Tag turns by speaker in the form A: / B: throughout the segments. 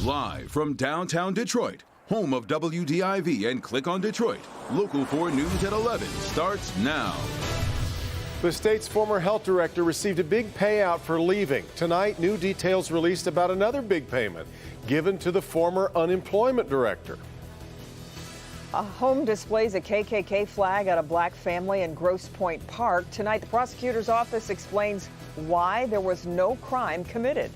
A: Live from downtown Detroit, home of WDIV and Click on Detroit, Local 4 News at 11 starts now.
B: The state's former health director received a big payout for leaving. Tonight, new details released about another big payment given to the former unemployment director.
C: A home displays a KKK flag at a black family in Grosse Pointe Park. Tonight, the prosecutor's office explains why there was no crime committed.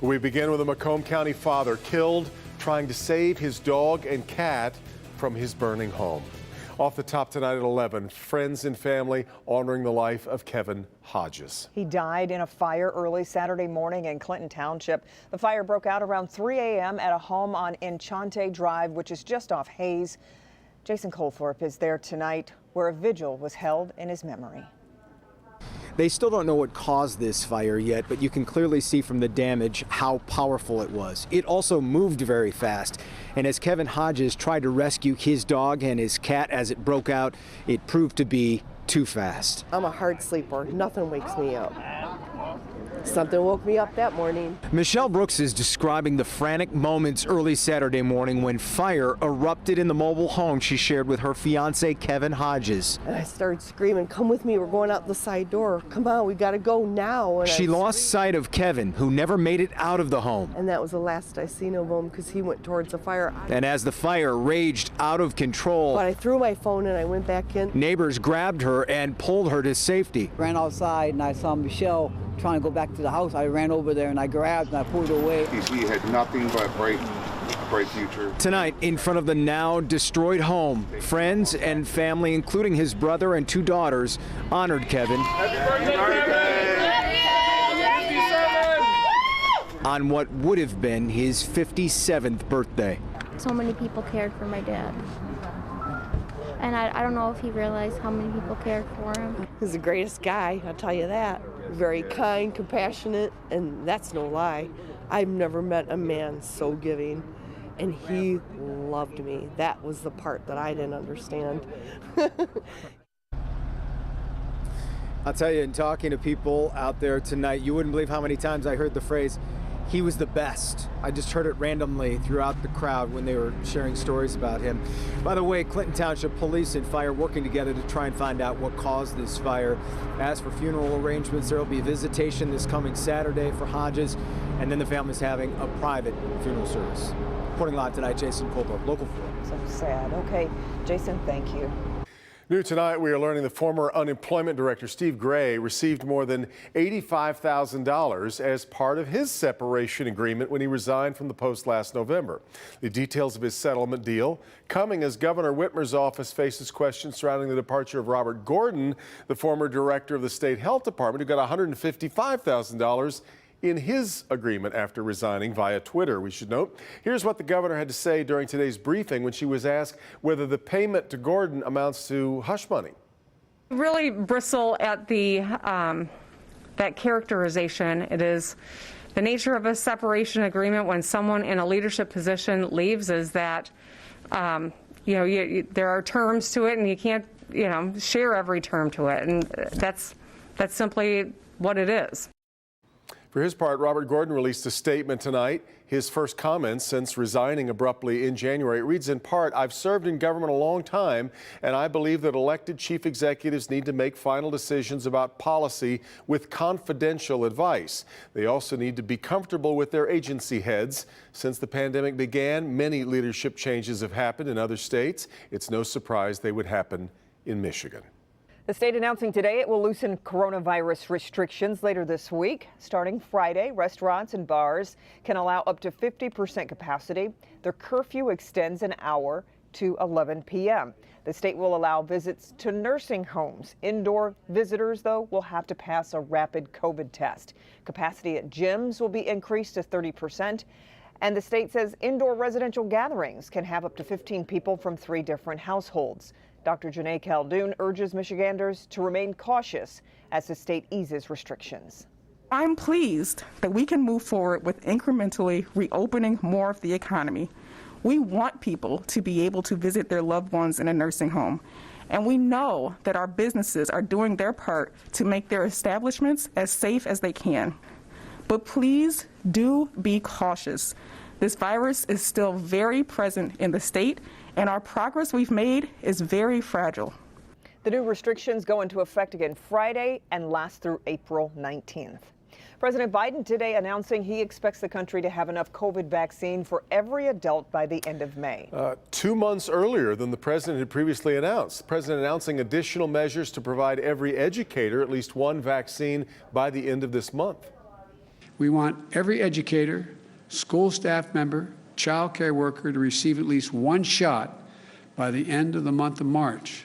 B: We begin with a Macomb County father killed trying to save his dog and cat from his burning home. Off the top tonight at 11, friends and family honoring the life of Kevin Hodges.
C: He died in a fire early Saturday morning in Clinton Township. The fire broke out around 3 a.m. at a home on Enchante Drive, which is just off Hayes. Jason Colthorpe is there tonight, where a vigil was held in his memory.
D: They still don't know what caused this fire yet, but you can clearly see from the damage how powerful it was. It also moved very fast, and as Kevin Hodges tried to rescue his dog and his cat as it broke out, it proved to be too fast.
E: I'm a hard sleeper. Nothing wakes me up. Something woke me up that morning.
D: Michelle Brooks is describing the frantic moments early Saturday morning when fire erupted in the mobile home she shared with her fiance, Kevin Hodges.
E: And I started screaming, "Come with me, we're going out the side door. Come on, we gotta go now." And
D: she lost sight of Kevin, who never made it out of the home.
E: And that was the last I seen of him because he went towards the fire.
D: And as the fire raged out of control,
E: but I threw my phone and I went back in.
D: Neighbors grabbed her and pulled her to safety.
F: Ran outside and I saw Michelle trying to go back to the house. I ran over there and I grabbed and I pulled her away.
G: He had nothing but a bright future.
D: Tonight, in front of the now destroyed home, friends and family, including his brother and 2 daughters, honored Kevin.
G: Happy birthday, Kevin!
D: On what would have been his 57th birthday.
H: So many people cared for my dad. And I don't know if he realized how many people cared for him.
E: He's the greatest guy, I'll tell you that. Very kind, compassionate, and that's no lie. I've never met a man so giving, and he loved me. That was the part that I didn't understand.
D: I'll tell you, in talking to people out there tonight, you wouldn't believe how many times I heard the phrase, "He was the best." I just heard it randomly throughout the crowd when they were sharing stories about him. By the way, Clinton Township Police and Fire working together to try and find out what caused this fire. As for funeral arrangements, there will be visitation this coming Saturday for Hodges, and then the family's having a private funeral service. Reporting live tonight, Jason Colthorpe, Local 4.
C: So sad. Okay, Jason, thank you.
B: New tonight, we are learning the former unemployment director, Steve Gray, received more than $85,000 as part of his separation agreement when he resigned from the post last November. The details of his settlement deal coming as Governor Whitmer's office faces questions surrounding the departure of Robert Gordon, the former director of the state health department, who got $155,000 in his agreement after resigning via Twitter, we should note. Here's what the governor had to say during today's briefing when she was asked whether the payment to Gordon amounts to hush money.
I: Really bristle at the that characterization. It is the nature of a separation agreement when someone in a leadership position leaves is that there are terms to it and you can't share every term to it, and that's simply what it is.
B: For his part, Robert Gordon released a statement tonight, his first comments since resigning abruptly in January. It reads in part, "I've served in government a long time, and I believe that elected chief executives need to make final decisions about policy with confidential advice. They also need to be comfortable with their agency heads. Since the pandemic began, many leadership changes have happened in other states. It's no surprise they would happen in Michigan."
C: The state announcing today it will loosen coronavirus restrictions later this week. Starting Friday, restaurants and bars can allow up to 50% capacity. Their curfew extends an hour to 11 p.m. The state will allow visits to nursing homes. Indoor visitors, though, will have to pass a rapid COVID test. Capacity at gyms will be increased to 30%. And the state says indoor residential gatherings can have up to 15 people from 3 different households. Dr. Janae Caldoun urges Michiganders to remain cautious as the state eases restrictions.
J: I'm pleased that we can move forward with incrementally reopening more of the economy. We want people to be able to visit their loved ones in a nursing home. And we know that our businesses are doing their part to make their establishments as safe as they can. But please do be cautious. This virus is still very present in the state, and our progress we've made is very fragile.
C: The new restrictions go into effect again Friday and last through April 19th. President Biden today announcing he expects the country to have enough COVID vaccine for every adult by the end of May.
B: 2 months earlier than the president had previously announced. The president announcing additional measures to provide every educator at least one vaccine by the end of this month.
K: We want every educator, school staff member, child care worker to receive at least one shot by the end of the month of March.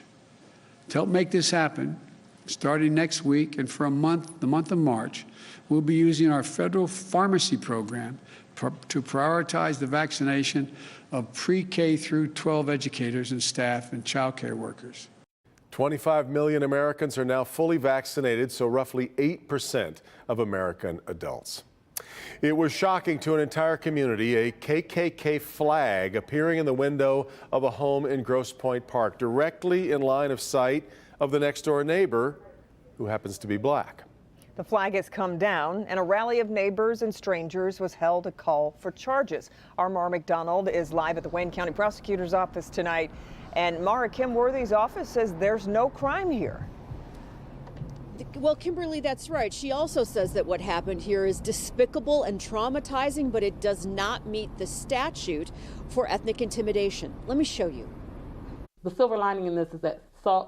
K: To help make this happen, starting next week and for the month of March, we'll be using our federal pharmacy program to prioritize the vaccination of pre-K through 12 educators and staff and child care workers.
B: 25 million Americans are now fully vaccinated, so roughly 8% of American adults. It was shocking to an entire community, a KKK flag appearing in the window of a home in Grosse Pointe Park, directly in line of sight of the next-door neighbor, who happens to be black.
C: The flag has come down, and a rally of neighbors and strangers was held to call for charges. Our Mara McDonald is live at the Wayne County Prosecutor's Office tonight. And Mara, Kim Worthy's office says there's no crime here.
L: Well, Kimberly, that's right. She also says that what happened here is despicable and traumatizing, but it does not meet the statute for ethnic intimidation. Let me show you.
M: The silver lining in this is that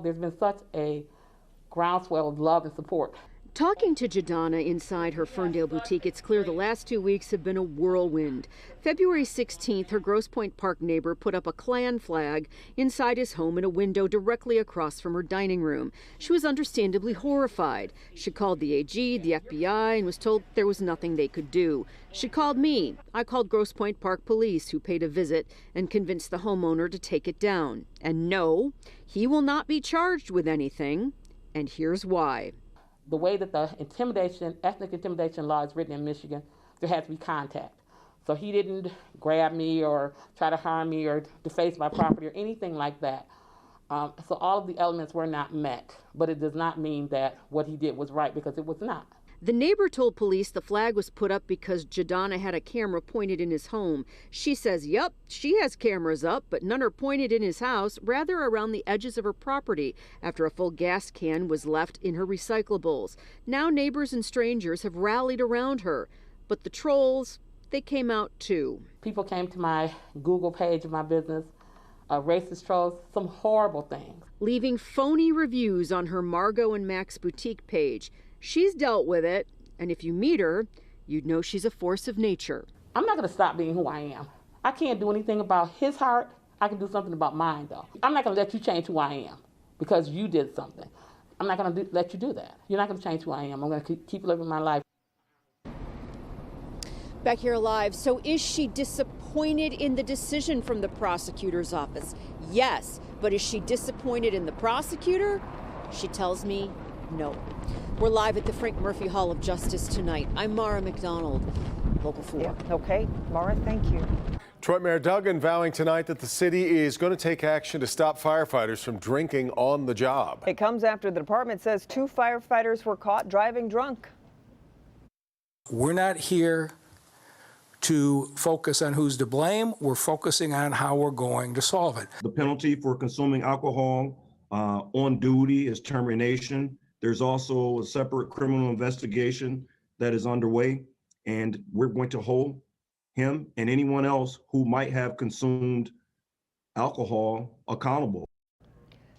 M: there's been such a groundswell of love and support.
L: Talking to Jadana inside her Ferndale boutique, it's clear the last 2 weeks have been a whirlwind. February 16th, her Grosse Pointe Park neighbor put up a Klan flag inside his home in a window directly across from her dining room. She was understandably horrified. She called the AG, the FBI, and was told there was nothing they could do. She called me. I called Grosse Pointe Park police, who paid a visit and convinced the homeowner to take it down. And no, he will not be charged with anything. And here's why.
M: The way that the ethnic intimidation law is written in Michigan, there has to be contact. So he didn't grab me or try to harm me or deface my property or anything like that. So all of the elements were not met, but it does not mean that what he did was right, because it was not.
L: The neighbor told police the flag was put up because Jadana had a camera pointed in his home. She says, yep, she has cameras up, but none are pointed in his house, rather around the edges of her property after a full gas can was left in her recyclables. Now neighbors and strangers have rallied around her, but the trolls, they came out too.
M: People came to my Google page of my business, racist trolls, some horrible things.
L: Leaving phony reviews on her Margot and Max boutique page. She's dealt with it, and if you meet her, you'd know she's a force of nature.
M: I'm not going to stop being who I am. I can't do anything about his heart. I can do something about mine, though. I'm not going to let you change who I am because you did something. I'm not going to let you do that. You're not going to change who I am. I'm going to keep living my life.
L: Back here live. So is she disappointed in the decision from the prosecutor's office? Yes. But is she disappointed in the prosecutor? She tells me no. We're live at the Frank Murphy Hall of Justice tonight. I'm Mara McDonald, Local 4.
C: Yeah, okay, Mara, thank you.
B: Detroit Mayor Duggan vowing tonight that the city is going to take action to stop firefighters from drinking on the job.
C: It comes after the department says 2 firefighters were caught driving drunk.
N: We're not here to focus on who's to blame. We're focusing on how we're going to solve it.
O: The penalty for consuming alcohol on duty is termination. There's also a separate criminal investigation that is underway, and we're going to hold him and anyone else who might have consumed alcohol accountable.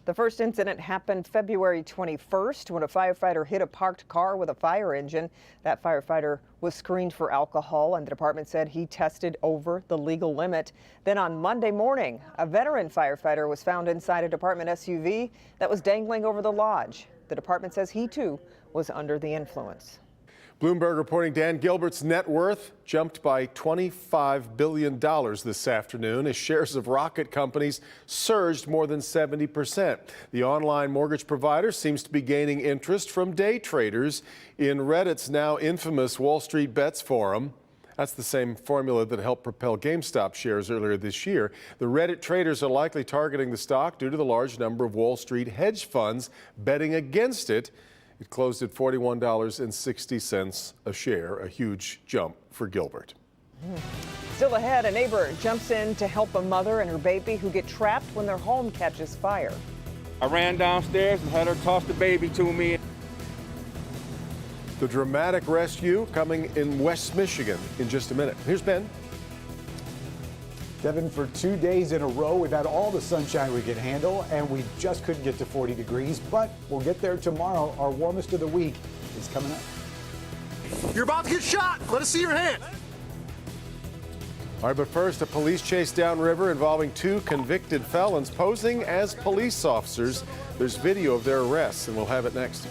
C: The first incident happened February 21st when a firefighter hit a parked car with a fire engine. That firefighter was screened for alcohol, and the department said he tested over the legal limit. Then on Monday morning, a veteran firefighter was found inside a department SUV that was dangling over the lodge. The department says he, too, was under the influence.
B: Bloomberg reporting Dan Gilbert's net worth jumped by $25 billion this afternoon as shares of rocket companies surged more than 70%. The online mortgage provider seems to be gaining interest from day traders in Reddit's now infamous Wall Street Bets forum. That's the same formula that helped propel GameStop shares earlier this year. The Reddit traders are likely targeting the stock due to the large number of Wall Street hedge funds betting against it. It closed at $41.60 a share, a huge jump for Gilbert.
C: Still ahead, a neighbor jumps in to help a mother and her baby who get trapped when their home catches fire.
P: I ran downstairs and had her toss the baby to me.
B: The dramatic rescue coming in West Michigan in just a minute. Here's Ben.
Q: Devin, for 2 days in a row, we've had all the sunshine we could handle, and we just couldn't get to 40 degrees, but we'll get there tomorrow. Our warmest of the week is coming up.
R: You're about to get shot. Let us see your hand.
B: All right, but first, a police chase downriver involving 2 convicted felons posing as police officers. There's video of their arrests, and we'll have it next.